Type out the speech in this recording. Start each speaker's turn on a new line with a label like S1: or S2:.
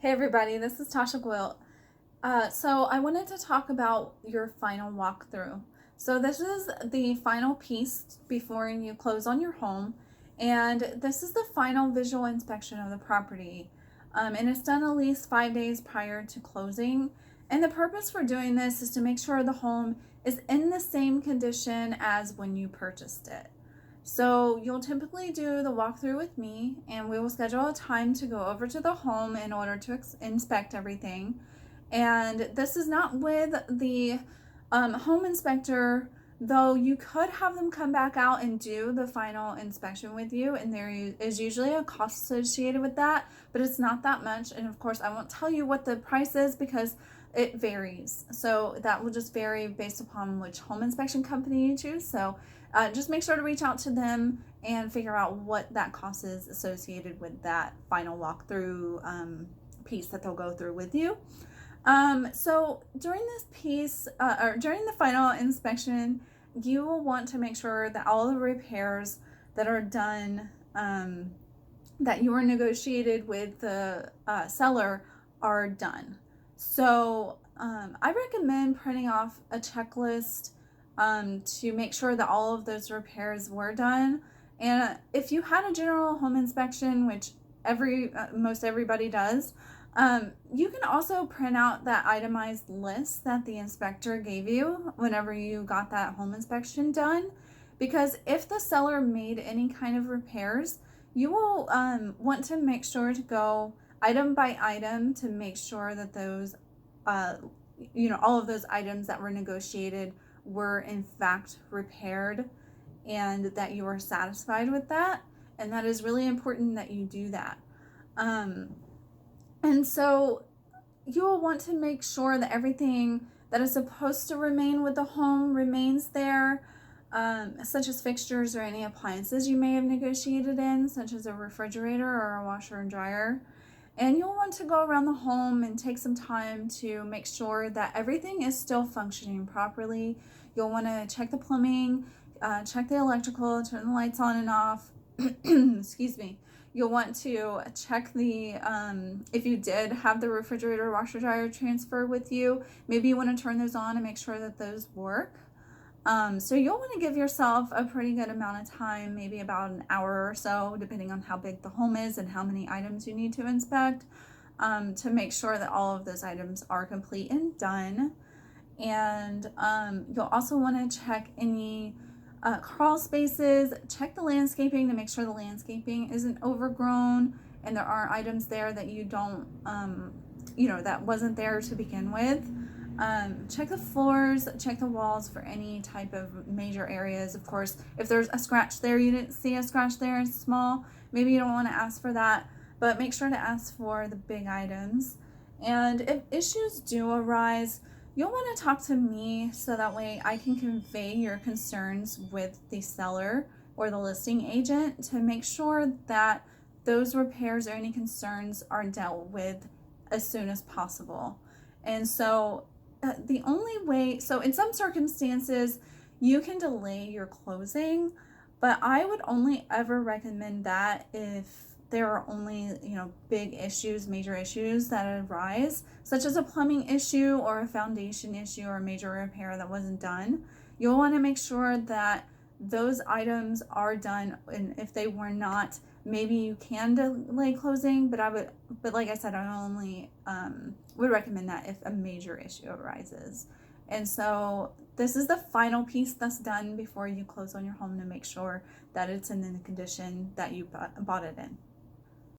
S1: Hey everybody, this is Tasha Gwilt. So I wanted to talk about your final walkthrough. So this is the final piece before you close on your home, and this is the final visual inspection of the property. And it's done at least 5 days prior to closing. And the purpose for doing this is to make sure the home is in the same condition as when you purchased it. So you'll typically do the walkthrough with me, and we will schedule a time to go over to the home in order to inspect everything. And this is not with the home inspector, though you could have them come back out and do the final inspection with you, and there is usually a cost associated with that, but it's not that much. And of course I won't tell you what the price is because it varies. So that will just vary based upon which home inspection company you choose. So just make sure to reach out to them and figure out what that cost is associated with that final walkthrough piece that they'll go through with you. So during this piece, or during the final inspection, you will want to make sure that all the repairs that are done, that you were negotiated with the seller, are done. So I recommend printing off a checklist to make sure that all of those repairs were done. And if you had a general home inspection, which most everybody does, you can also print out that itemized list that the inspector gave you whenever you got that home inspection done, because if the seller made any kind of repairs, you will want to make sure to go item by item to make sure that those all of those items that were negotiated were in fact repaired and that you are satisfied with that. And that is really important that you do that. And so you'll want to make sure that everything that is supposed to remain with the home remains there, such as fixtures or any appliances you may have negotiated in, such as a refrigerator or a washer and dryer. And you'll want to go around the home and take some time to make sure that everything is still functioning properly. You'll want to check the plumbing, check the electrical, turn the lights on and off. Excuse me. You'll want to check the, if you did have the refrigerator, washer, dryer transfer with you, maybe you want to turn those on and make sure that those work. So you'll want to give yourself a pretty good amount of time, maybe about an hour or so, depending on how big the home is and how many items you need to inspect, to make sure that all of those items are complete and done. And you'll also want to check any crawl spaces, check the landscaping to make sure the landscaping isn't overgrown and there aren't items there that you don't, that wasn't there to begin with. Check the floors, check the walls for any type of major areas. Of course, if there's a scratch there, you didn't see a scratch there, it's small, maybe you don't want to ask for that, but make sure to ask for the big items. And if issues do arise, you'll want to talk to me so that way I can convey your concerns with the seller or the listing agent to make sure that those repairs or any concerns are dealt with as soon as possible. And so the only way, so in some circumstances, you can delay your closing, but I would only ever recommend that if there are only, big issues, major issues that arise, such as a plumbing issue or a foundation issue or a major repair that wasn't done. You'll want to make sure that those items are done, and if they were not, maybe you can delay closing, but like I said, I only would recommend that if a major issue arises. And so this is the final piece that's done before you close on your home to make sure that it's in the condition that you bought it in.